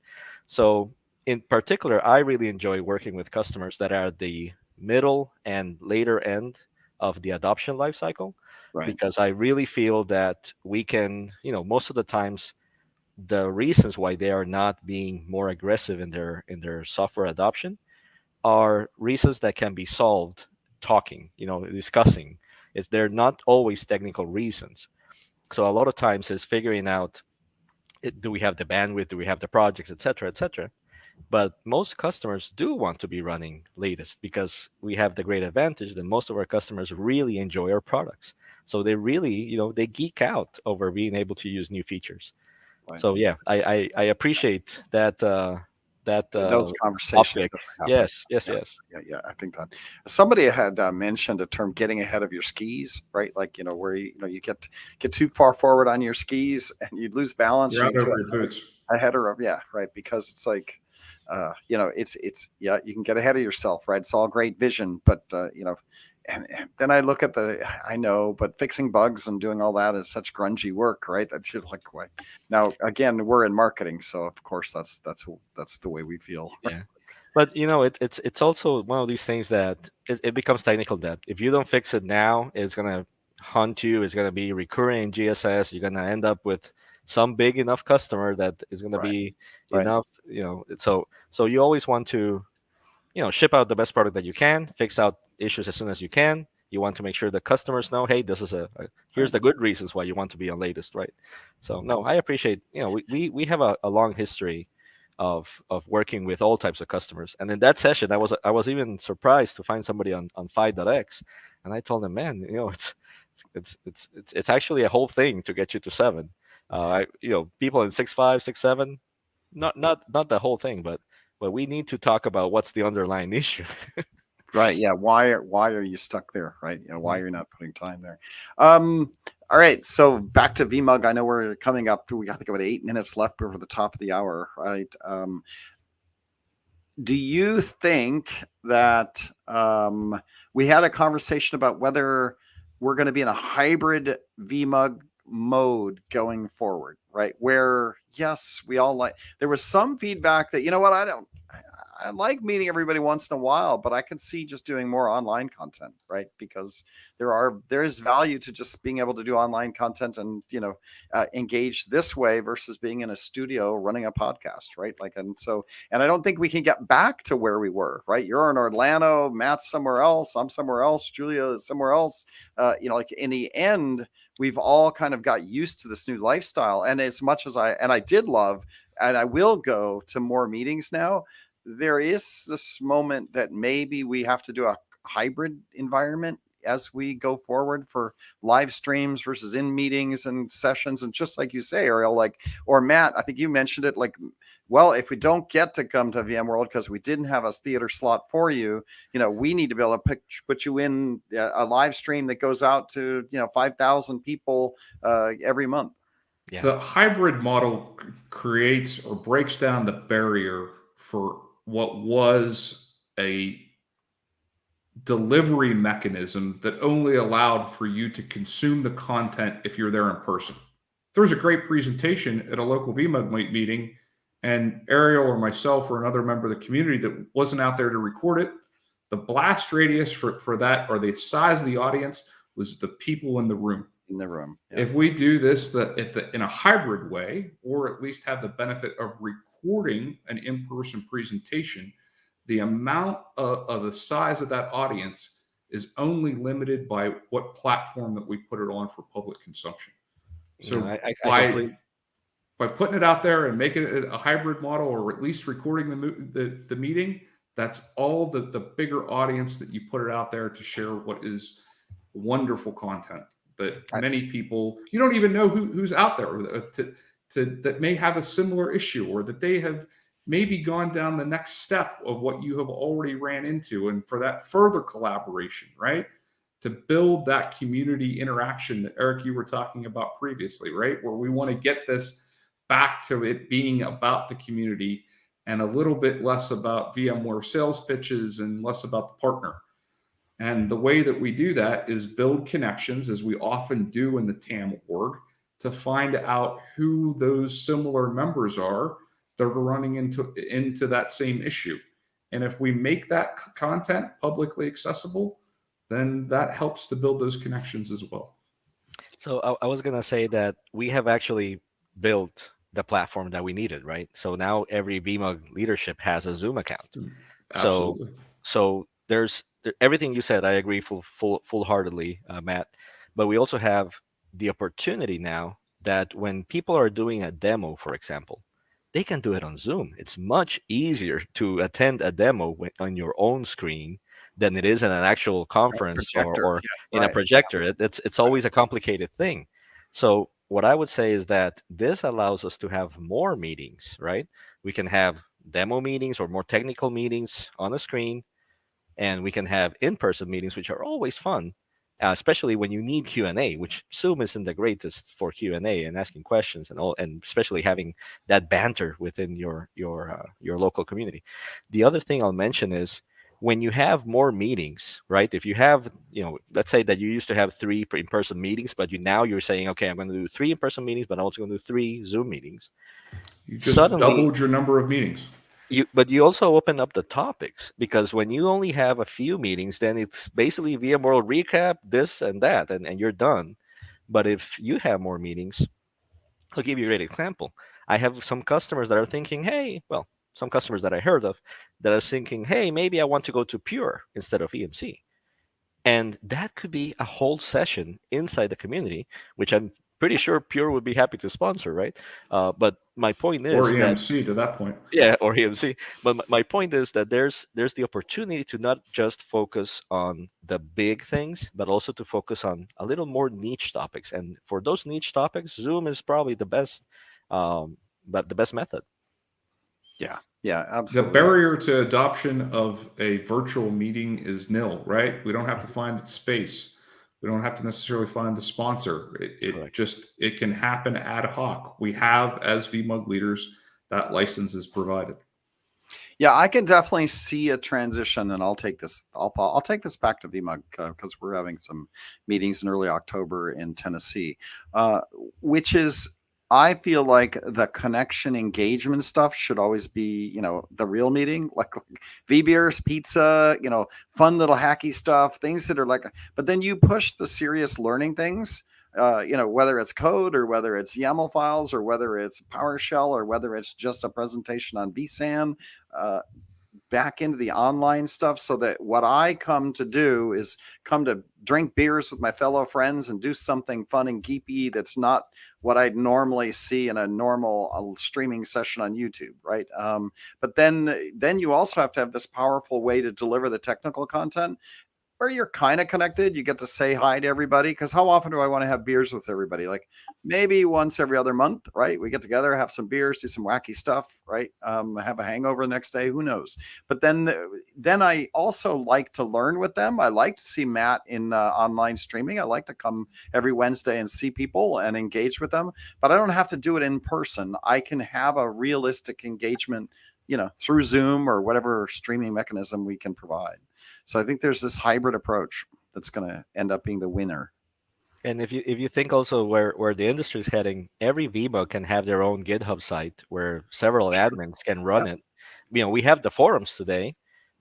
So in particular, I really enjoy working with customers that are at the middle and later end of the adoption lifecycle, because I really feel that we can, most of the times, the reasons why they are not being more aggressive in their software adoption are reasons that can be solved talking, discussing. They're not always technical reasons. So a lot of times it's figuring out, do we have the bandwidth, do we have the projects, etc., etc. But most customers do want to be running latest because we have the great advantage that most of our customers really enjoy our products. So they really, they geek out over being able to use new features. Right. So yeah, I appreciate that those conversations. Yes. Yeah. I think that somebody had mentioned a term, getting ahead of your skis, right? Like, where you get too far forward on your skis and you lose balance. You're out over your boots. Ahead of, right? Because it's like, it's you can get ahead of yourself, right? It's all great vision, but and then I look at but fixing bugs and doing all that is such grungy work, right? That should like what? Now again, we're in marketing, so of course that's the way we feel. Yeah, but it's also one of these things that it becomes technical debt. If you don't fix it now, it's gonna haunt you. It's gonna be recurring in GSS. You're gonna end up with some big enough customer that is gonna be enough. So you always want to ship out the best product that you can, fix out issues as soon as you can. You want to make sure the customers know, hey, this is here's the good reasons why you want to be on latest, right? So no, I appreciate, we have a long history of working with all types of customers. And in that session, I was even surprised to find somebody on 5.x, and I told them, man, it's actually a whole thing to get you to 7. People in 6.5, 6.7, not the whole thing, but we need to talk about what's the underlying issue. Right. Yeah. Why are you stuck there? Right. Why you're not putting time there. All right. So back to VMUG. I know we're coming up to, we got to go about 8 minutes left before the top of the hour. Right. Do you think that we had a conversation about whether we're going to be in a hybrid VMUG mode going forward, right? Where, yes, we all there was some feedback that, I like meeting everybody once in a while, but I can see just doing more online content, right? Because there is value to just being able to do online content and engage this way versus being in a studio running a podcast, right? And I don't think we can get back to where we were, right? You're in Orlando, Matt's somewhere else, I'm somewhere else, Julia is somewhere else. Like in the end, we've all kind of got used to this new lifestyle. And as much as I did love, and I will go to more meetings now, there is this moment that maybe we have to do a hybrid environment as we go forward for live streams versus in meetings and sessions. And just like you say, Ariel, or Matt, I think you mentioned it, well, if we don't get to come to VMworld because we didn't have a theater slot for you, we need to be able to put you in a live stream that goes out to 5,000 people every month. Yeah. The hybrid model creates or breaks down the barrier for what was a delivery mechanism that only allowed for you to consume the content if you're there in person. There was a great presentation at a local VMUG meeting, and Ariel or myself or another member of the community that wasn't out there to record it, the blast radius for that, or the size of the audience, was the people in the room. In the room. Yeah. If we do this in a hybrid way, or at least have the benefit of recording an in-person presentation, the amount of the size of that audience is only limited by what platform that we put it on for public consumption. So by putting it out there and making it a hybrid model, or at least recording the meeting, that's all the bigger audience that you put it out there to share what is wonderful content that many people, you don't even know who's out there that may have a similar issue, or that they have maybe gone down the next step of what you have already ran into. And for that further collaboration, right? To build that community interaction that Eric, you were talking about previously, right? Where we want to get this back to it being about the community and a little bit less about VMware sales pitches and less about the partner. And the way that we do that is build connections, as we often do in the TAM org, to find out who those similar members are that are running into that same issue. And if we make that content publicly accessible, then that helps to build those connections as well. So I was going to say that we have actually built the platform that we needed, right? So now every VMUG leadership has a Zoom account. Absolutely. So there's everything you said. I agree full-heartedly, Matt. But we also have the opportunity now that when people are doing a demo, for example, they can do it on Zoom. It's much easier to attend a demo on your own screen than it is in an actual conference or in a projector. Yeah. It's always a complicated thing. So what I would say is that this allows us to have more meetings, right? We can have demo meetings or more technical meetings on a screen, and we can have in-person meetings, which are always fun, especially when you need Q&A, which Zoom isn't the greatest for Q&A and asking questions and all, and especially having that banter within your local community. The other thing I'll mention is when you have more meetings, right? If you have, let's say that you used to have 3 in-person meetings, but now you're saying, okay, I'm going to do 3 in-person meetings, but I'm also going to do 3 Zoom meetings. You just doubled your number of meetings. But you also open up the topics, because when you only have a few meetings, then it's basically VMworld recap, this and that, and you're done. But if you have more meetings, I'll give you a great example. I have some customers that are thinking, some customers that I heard of that are thinking, hey, maybe I want to go to Pure instead of EMC. And that could be a whole session inside the community, which I'm pretty sure Pure would be happy to sponsor, right? But my point is, or EMC to that point. Yeah, or EMC. But my point is that there's the opportunity to not just focus on the big things, but also to focus on a little more niche topics. And for those niche topics, Zoom is probably the best, but the best method. Yeah, absolutely. The barrier to adoption of a virtual meeting is nil, right? We don't have to find space. We don't have to necessarily find the sponsor. It can happen ad hoc. We have, as VMUG leaders, that license is provided. Yeah, I can definitely see a transition, and I'll take this. I'll take this back to VMUG because we're having some meetings in early October in Tennessee, which is I feel like the connection engagement stuff should always be, the real meeting, like V beers, pizza, fun little hacky stuff, things that are like, but then you push the serious learning things, whether it's code or whether it's YAML files or whether it's PowerShell or whether it's just a presentation on vSAN, back into the online stuff, so that what I come to do is come to drink beers with my fellow friends and do something fun and geeky that's not what I'd normally see in a normal streaming session on YouTube, right? But then you also have to have this powerful way to deliver the technical content where you're kind of connected. You get to say hi to everybody, because how often do I want to have beers with everybody? Like maybe once every other month, right? We get together, have some beers, do some wacky stuff, right? Have a hangover the next day, who knows? But then I also like to learn with them. I like to see Matt in online streaming. I like to come every Wednesday and see people and engage with them, but I don't have to do it in person. I can have a realistic engagement, through Zoom or whatever streaming mechanism we can provide. So I think there's this hybrid approach that's going to end up being the winner. And if you think also where the industry is heading, every VMUG can have their own GitHub site where several admins can run it. We have the forums today,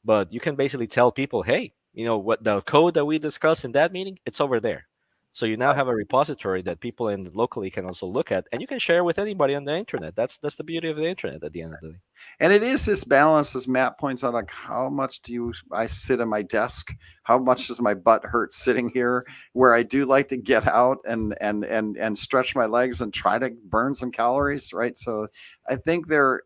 but you can basically tell people, hey, what the code that we discussed in that meeting, it's over there. So you now have a repository that people in locally can also look at, and you can share with anybody on the internet. That's the beauty of the internet at the end of the day. And it is this balance, as Matt points out, like how much I sit at my desk? How much does my butt hurt sitting here? Where I do like to get out and stretch my legs and try to burn some calories, right? So I think there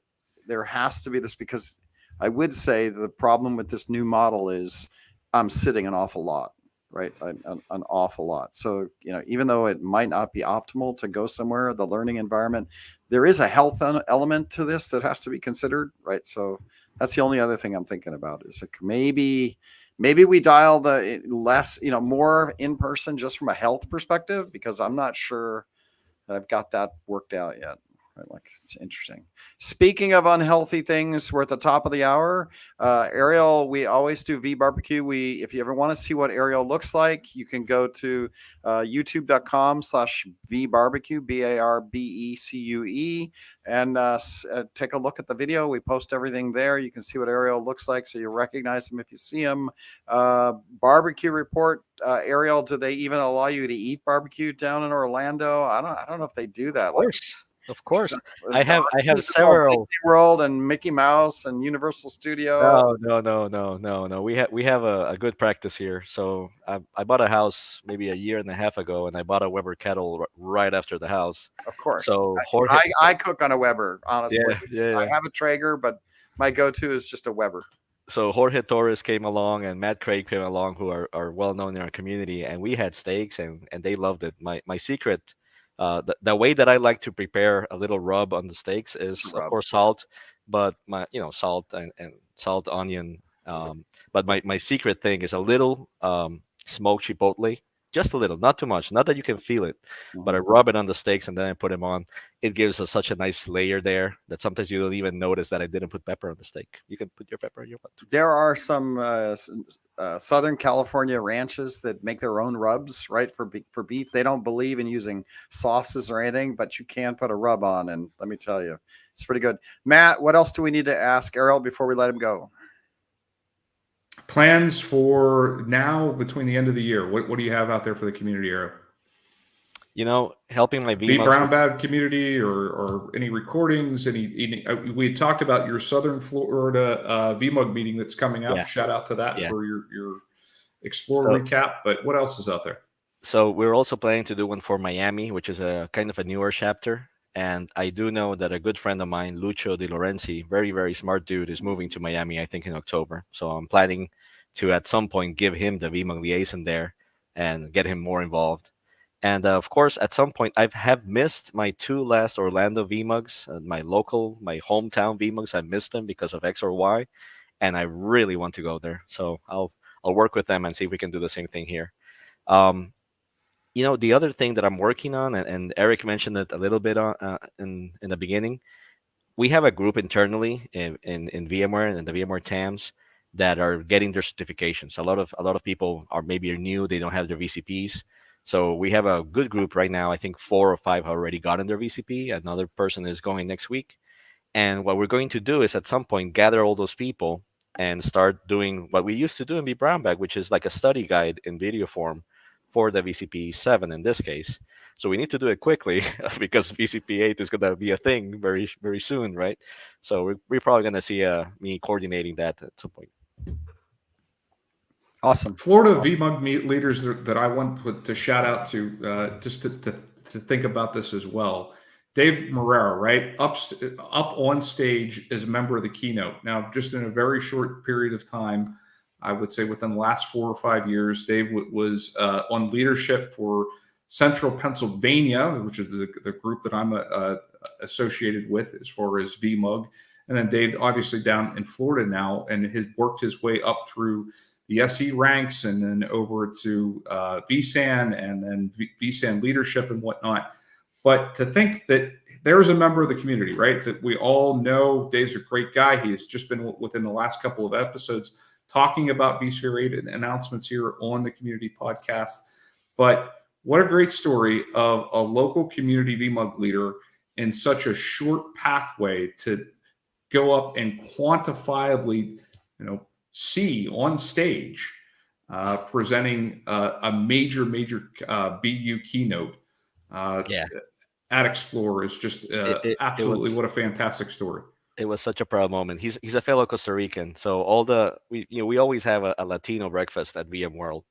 has to be this, because I would say the problem with this new model is I'm sitting an awful lot, right? An awful lot. So, even though it might not be optimal to go somewhere, the learning environment, there is a health element to this that has to be considered, right? So that's the only other thing I'm thinking about, is like maybe we dial the less, more in person, just from a health perspective, because I'm not sure that I've got that worked out yet. Right? Like, it's interesting. Speaking of unhealthy things, we're at the top of the hour. Ariel, we always do V Barbecue. If you ever want to see what Ariel looks like, you can go to youtube.com/V Barbecue, BARBECUE, and take a look at the video. We post everything there. You can see what Ariel looks like, so you recognize him if you see him. Barbecue report. Ariel, do they even allow you to eat barbecue down in Orlando? I don't know if they do that. Of course. So, I have this is all several. Disney World and Mickey Mouse and Universal Studio. No. We have a good practice here. So I bought a house maybe a year and a half ago, and I bought a Weber kettle right after the house. Of course. So Jorge, I cook on a Weber, honestly. yeah. I have a Traeger, but my go-to is just a Weber. So Jorge Torres came along and Matt Craig came along, who are well known in our community, and we had steaks and they loved it. My secret, the way that I like to prepare a little rub on the steaks is of course salt, but salt and salt, onion. But my secret thing is a little smoked chipotle, just a little, not too much, not that you can feel it, but I rub it on the steaks and then I put them on. It gives us such a nice layer there that sometimes you don't even notice that I didn't put pepper on the steak. You can put your pepper on your butt. There are some Southern California ranches that make their own rubs, right, for beef. They don't believe in using sauces or anything, but you can put a rub on, and let me tell you, it's pretty good. Matt, what else do we need to ask Ariel before we let him go? Plans for now between the end of the year. What do you have out there for the community, Ariel? Helping my the VMUG Brown Bag community, or any recordings, we had talked about your Southern Florida VMUG meeting that's coming up. Shout out to that for your Explorer recap. But what else is out there? So we're also planning to do one for Miami, which is a kind of a newer chapter. And I do know that a good friend of mine, Lucio Di Lorenzi, very, very smart dude, is moving to Miami, I think in October. So I'm planning to at some point give him the VMUG liaison there and get him more involved. And of course, at some point, I have missed my 2 last Orlando VMUGs, my hometown VMUGs. I missed them because of X or Y, and I really want to go there. So I'll work with them and see if we can do the same thing here. The other thing that I'm working on, and Eric mentioned it a little bit in the beginning, we have a group internally in VMware and the VMware TAMs that are getting their certifications. A lot of people are new; they don't have their VCPs. So we have a good group right now. I think 4 or 5 have already gotten their VCP. Another person is going next week. And what we're going to do is at some point gather all those people and start doing what we used to do in B Brown Bag, which is like a study guide in video form for the VCP 7 in this case. So we need to do it quickly because VCP 8 is going to be a thing very, very soon, right? So we're probably going to see me coordinating that at some point. Awesome. Florida VMUG leaders that I want to shout out to, just to think about this as well. Dave Morera, right? Up on stage as a member of the keynote. Now, just in a very short period of time, I would say within the last 4 or 5 years, Dave was on leadership for Central Pennsylvania, which is the group that I'm associated with as far as VMUG. And then Dave, obviously down in Florida now, and has worked his way up through the SE ranks and then over to VSAN and then VSAN leadership and whatnot. But to think that there's a member of the community, right, that we all know Dave's a great guy. He has just been within the last couple of episodes talking about vSphere 8 and announcements here on the community podcast. But what a great story of a local community VMUG leader in such a short pathway to go up and quantifiably, see on stage presenting a major BU keynote. At Explorer is just absolutely what a fantastic story. It was such a proud moment. He's a fellow Costa Rican, so we always have a Latino breakfast at VMworld,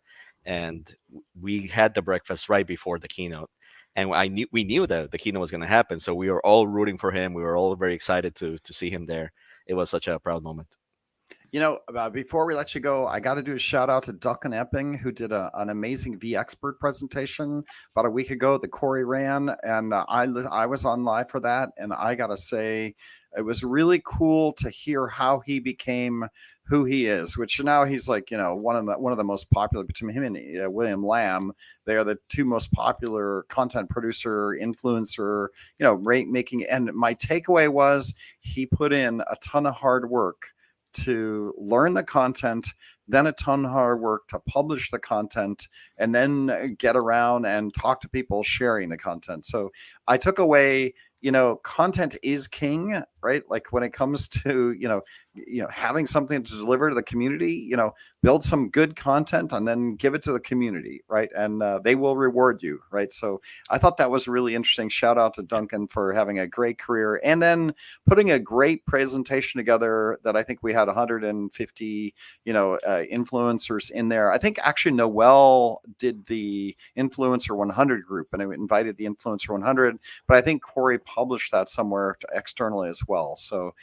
and we had the breakfast right before the keynote, and we knew that the keynote was going to happen, so we were all rooting for him. We were all very excited to see him there. It was such a proud moment. Before we let you go, I got to do a shout out to Duncan Epping, who did an amazing vExpert presentation about a week ago that Corey ran, and I was on live for that, and I got to say, it was really cool to hear how he became who he is, which now he's like, one of the most popular between him and William Lamb. They are the 2 most popular content producer, influencer, rate making. And my takeaway was he put in a ton of hard work to learn the content, then a ton of hard work to publish the content, and then get around and talk to people sharing the content. So I took away, content is king, right? Like when it comes to, having something to deliver to the community, build some good content and then give it to the community, right? And they will reward you, right? So I thought that was really interesting. Shout out to Duncan for having a great career and then putting a great presentation together that I think we had 150, influencers in there. I think actually Noel did the Influencer 100 group and I invited the Influencer 100, but I think Corey published that somewhere externally as well. So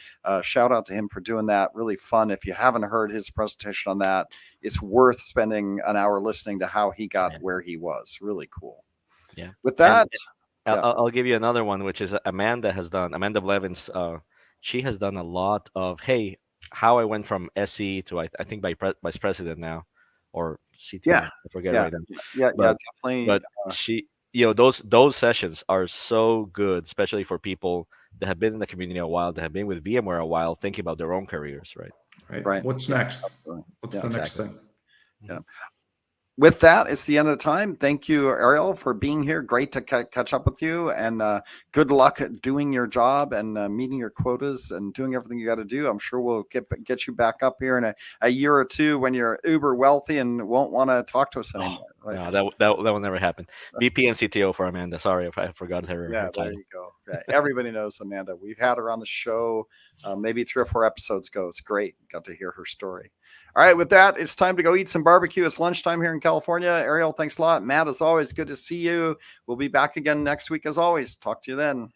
shout out to him for doing that. Really fun. If you haven't heard his presentation on that, it's worth spending an hour listening to how he got where he was. Really cool. Yeah. With that, I'll give you another one, which is Amanda Blevins. She has done a lot of, how I went from SE to I think vice president now, or CTO. I forget right now. Definitely. But she, those sessions are so good, especially for people that have been in the community a while, that have been with VMware a while, thinking about their own careers, right? Right. What's next? Absolutely. What's the next thing? Yeah. With that, it's the end of the time. Thank you, Ariel, for being here. Great to catch up with you, and good luck at doing your job and meeting your quotas and doing everything you got to do. I'm sure we'll get you back up here in a year or two when you're uber wealthy and won't want to talk to us anymore. Right? No, that will never happen. VP and CTO for Amanda. Sorry if I forgot her. Yeah, there you go. Yeah, everybody knows Amanda. We've had her on the show maybe 3 or 4 episodes ago. It's great. Got to hear her story. All right, with that, it's time to go eat some barbecue. It's lunchtime here in California. Ariel, thanks a lot. Matt, as always, good to see you. We'll be back again next week as always. Talk to you then.